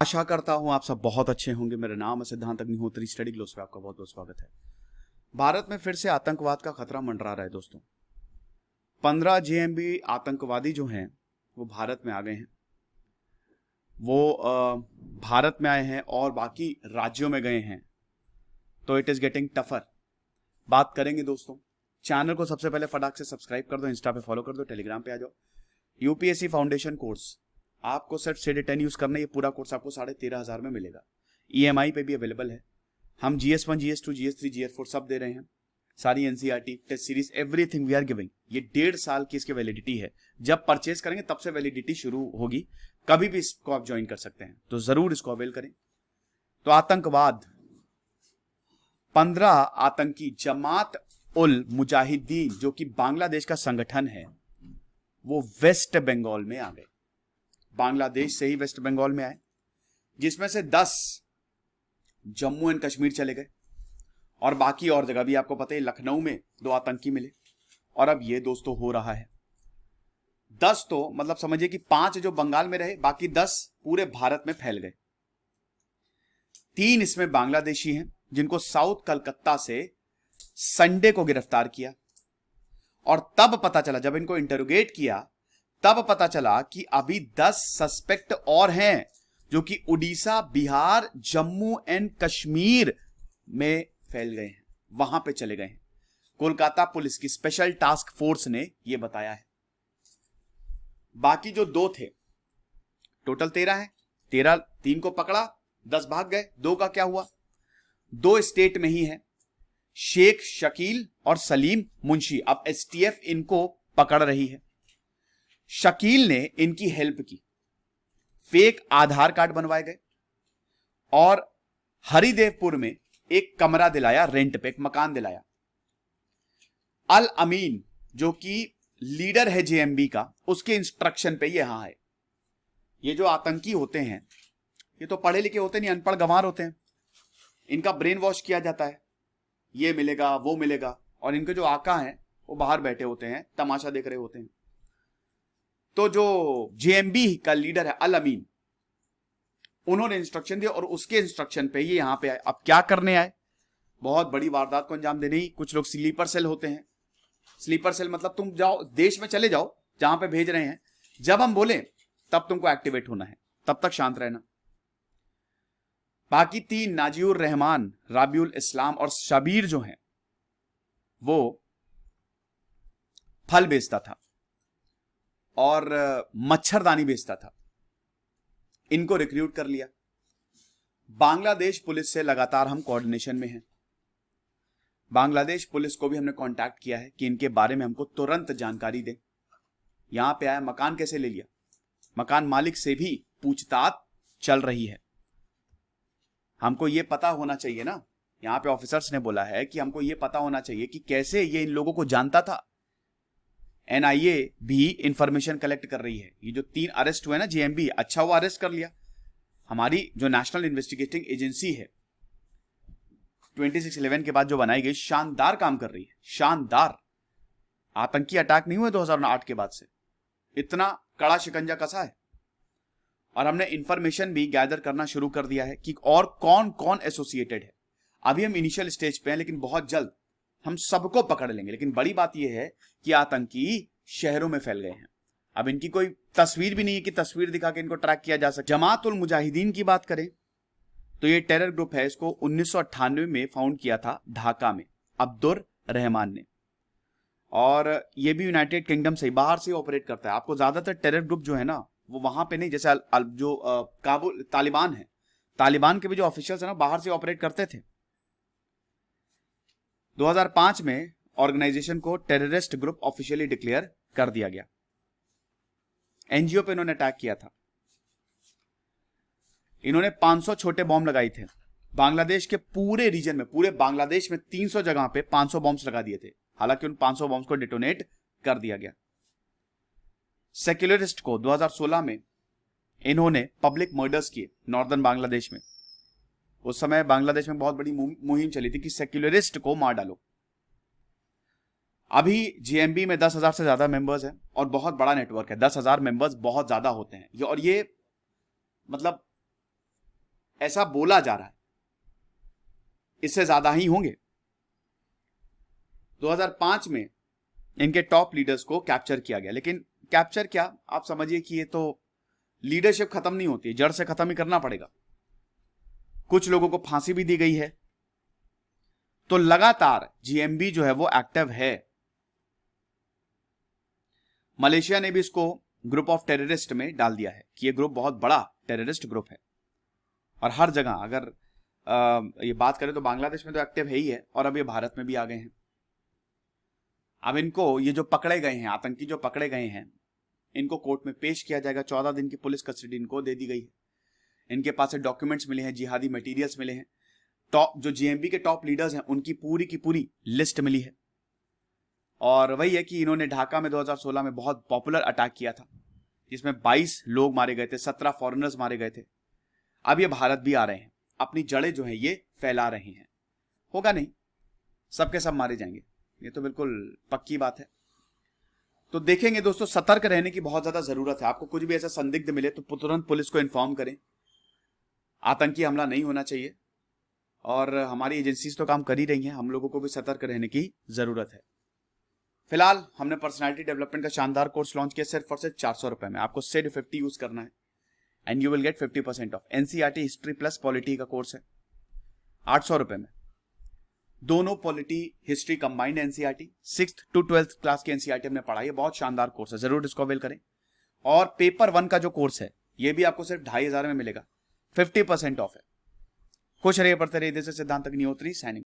आशा करता हूं आप सब बहुत अच्छे होंगे। मेरा नाम है सिद्धांत अग्निहोत्री। स्टडी ग्लोस पे आपका बहुत बहुत स्वागत है। भारत में फिर से आतंकवाद का खतरा मंडरा रहा है दोस्तों। 15 जेएमबी आतंकवादी जो हैं वो भारत में आ गए हैं। वो भारत में आए हैं और बाकी राज्यों में गए हैं, तो इट इज गेटिंग टफर। बात करेंगे दोस्तों। चैनल को सबसे पहले फटाक से सब्सक्राइब कर दो, इंस्टा पे फॉलो कर दो, टेलीग्राम पे आ जाओ। यूपीएससी फाउंडेशन कोर्स आपको सिर्फ स्टडी 10 यूज करना है। ये पूरा कोर्स आपको 13,500 में मिलेगा। ईएमआई पे भी अवेलेबल है। हम GS1, GS2, GS3, GS4 सब दे रहे हैं। सारी NCERT test series everything we are giving. ये 1.5 साल की इसकी वैलिडिटी है। जब परचेज करेंगे तब से वैलिडिटी शुरू होगी। कभी भी इसको आप ज्वाइन कर सकते हैं, तो जरूर इसको अवेल करें। तो आतंकवाद, 15 आतंकी जमात उल मुजाहिदीन जो कि बांग्लादेश का संगठन है, वो वेस्ट बंगाल में आ गए। बांग्लादेश से ही वेस्ट बंगाल में आए, जिसमें से 10 जम्मू एंड कश्मीर चले गए और बाकी और जगह भी आपको पता है। लखनऊ में 2 आतंकी मिले और अब ये दोस्तों हो रहा है 10, तो मतलब समझिए कि 5 जो बंगाल में रहे, बाकी 10 पूरे भारत में फैल गए। 3 इसमें बांग्लादेशी हैं जिनको साउथ कलकत्ता से संडे को गिरफ्तार किया और तब पता चला, जब इनको इंटरोगेट किया तब पता चला कि अभी 10 सस्पेक्ट और हैं जो कि उड़ीसा, बिहार, जम्मू एंड कश्मीर में फैल गए हैं, वहां पे चले गए हैं। कोलकाता पुलिस की स्पेशल टास्क फोर्स ने यह बताया है। बाकी जो 2 थे, टोटल 13 हैं। 3 को पकड़ा, 10 भाग गए। 2 का क्या हुआ? 2 स्टेट में ही है, शेख शकील और सलीम मुंशी। अब एसटीएफ इनको पकड़ रही है। शकील ने इनकी हेल्प की, फेक आधार कार्ड बनवाए गए और हरिदेवपुर में एक कमरा दिलाया, रेंट पे एक मकान दिलाया। अल अमीन जो कि लीडर है जेएमबी का, उसके इंस्ट्रक्शन पे ये यहां है। ये जो आतंकी होते हैं ये तो पढ़े लिखे होते नहीं, अनपढ़ गंवार होते हैं। इनका ब्रेन वॉश किया जाता है, ये मिलेगा वो मिलेगा, और इनके जो आका हैं वो बाहर बैठे होते हैं, तमाशा देख रहे होते हैं। तो जो जेएमबी का लीडर है अल अमीन, उन्होंने इंस्ट्रक्शन दिया और उसके इंस्ट्रक्शन पे ये यहां पे आए। अब क्या करने आए? बहुत बड़ी वारदात को अंजाम देने ही। कुछ लोग स्लीपर सेल होते हैं। स्लीपर सेल मतलब तुम जाओ, देश में चले जाओ जहां पे भेज रहे हैं, जब हम बोले तब तुमको एक्टिवेट होना है, तब तक शांत रहना। बाकी 3 नाजिउर रहमान, राबिउल इस्लाम और शबीर जो हैं, वो फल बेचता था और मच्छरदानी बेचता था। इनको रिक्रूट कर लिया। बांग्लादेश पुलिस से लगातार हम कोऑर्डिनेशन में हैं। बांग्लादेश पुलिस को भी हमने कांटेक्ट किया है कि इनके बारे में हमको तुरंत जानकारी दें। यहां पे आया, मकान कैसे ले लिया, मकान मालिक से भी पूछताछ चल रही है। हमको यह पता होना चाहिए ना, यहां पे ऑफिसर्स ने बोला है कि हमको यह पता होना चाहिए कि कैसे ये इन लोगों को जानता था। एनआईए भी इंफॉर्मेशन कलेक्ट कर रही है। ये जो 3 अरेस्ट हुए ना जेएमबी, अच्छा हुआ अरेस्ट कर लिया। हमारी जो नेशनल इन्वेस्टिगेटिंग एजेंसी है 2611 के बाद जो बनाई गई, शानदार काम कर रही है, शानदार। आतंकी अटैक नहीं हुए 2008 के बाद से, इतना कड़ा शिकंजा कसा है। और हमने इंफॉर्मेशन भी गैदर करना शुरू कर दिया है कि और कौन कौन एसोसिएटेड है। अभी हम इनिशियल स्टेज पे हैं, लेकिन बहुत जल्द हम सबको पकड़ लेंगे। लेकिन बड़ी बात यह है कि आतंकी शहरों में फैल गए हैं। अब इनकी कोई तस्वीर भी नहीं है कि तस्वीर दिखा के इनको ट्रैक किया जा सके। जमात उल मुजाहिदीन की बात करें तो ये टेरर ग्रुप है। इसको 1998 में फाउंड किया था ढाका में अब्दुर रहमान ने, और ये भी यूनाइटेड किंगडम से बाहर से ऑपरेट करता है। आपको ज्यादातर टेरर ग्रुप जो है ना, वो वहां पे नहीं, जैसे जो काबुल तालिबान है, तालिबान के भी जो ऑफिशियल्स है ना, बाहर से ऑपरेट करते थे। 2005 में ऑर्गेनाइजेशन को टेररिस्ट ग्रुप ऑफिशियली डिक्लेयर कर दिया गया। एनजीओ पे इन्होंने अटैक किया था। इन्होंने 500 छोटे बॉम्ब लगाए थे बांग्लादेश के पूरे रीजन में। पूरे बांग्लादेश में 300 जगह पे 500 बॉम्ब्स लगा दिए थे। हालांकि उन 500 बॉम्ब्स को डिटोनेट कर दिया गया। सेक्युलरिस्ट को 2016 में इन्होंने पब्लिक मर्डर्स किए नॉर्दर्न बांग्लादेश में। उस समय बांग्लादेश में बहुत बड़ी मुहिम चली थी कि सेक्युलरिस्ट को मार डालो। अभी जेएमबी में 10,000 से ज्यादा मेंबर्स हैं और बहुत बड़ा नेटवर्क है। 10,000 मेंबर्स बहुत ज्यादा होते हैं। और ये मतलब ऐसा बोला जा रहा है, इससे ज्यादा ही होंगे। 2005 में इनके टॉप लीडर्स को कैप्चर किया गया, लेकिन कैप्चर क्या, आप समझिए कि ये तो लीडरशिप खत्म नहीं होती, जड़ से खत्म ही करना पड़ेगा। कुछ लोगों को फांसी भी दी गई है। तो लगातार जीएमबी जो है वो एक्टिव है। मलेशिया ने भी इसको ग्रुप ऑफ टेररिस्ट में डाल दिया है कि ये ग्रुप बहुत बड़ा टेररिस्ट ग्रुप है। और हर जगह अगर ये बात करें तो बांग्लादेश में तो एक्टिव है ही है, और अब ये भारत में भी आ गए हैं। अब इनको, ये जो पकड़े गए हैं आतंकी, जो पकड़े गए हैं, इनको कोर्ट में पेश किया जाएगा। 14 दिन की पुलिस कस्टडी इनको दे दी गई है। इनके पास से डॉक्यूमेंट्स मिले हैं, जिहादी मटेरियल्स मिले हैं। टॉप जो जीएमबी के टॉप लीडर्स हैं उनकी पूरी की पूरी लिस्ट मिली है। और वही है कि इन्होंने ढाका में 2016 में बहुत पॉपुलर अटैक किया था, जिसमें 22 लोग मारे गए थे, 17 फॉरेनर्स मारे गए थे। अब ये भारत भी आ रहे हैं, अपनी जड़ें जो हैं ये फैला रहे हैं। होगा नहीं, सबके सब मारे जाएंगे, ये तो बिल्कुल पक्की बात है। तो देखेंगे दोस्तों, सतर्क रहने की बहुत ज्यादा जरूरत है। आपको कुछ भी ऐसा संदिग्ध मिले तो तुरंत पुलिस को इन्फॉर्म करें। आतंकी हमला नहीं होना चाहिए, और हमारी एजेंसीज तो काम कर ही रही हैं, हम लोगों को भी सतर्क रहने की जरूरत है। फिलहाल हमने पर्सनालिटी डेवलपमेंट का शानदार कोर्स लॉन्च किया सिर्फ और सिर्फ 400 रुपए में। आपको सिर्फ 50 यूज करना है and you will get 50% of. NCERT history plus polity का कोर्स है 800 रुपए में। दोनों polity history combined NCERT, 6th to 12th class की एनसीईआरटी हमने पढ़ाई है। बहुत शानदार कोर्स है, जरूर इसको अवेल करें। और पेपर 1 का जो कोर्स है ये भी आपको सिर्फ 2500 में मिलेगा, 50% ऑफ है। खुश रहिए, पढ़ते रहिए। सिद्धांत अग्निहोत्री साइनिंग।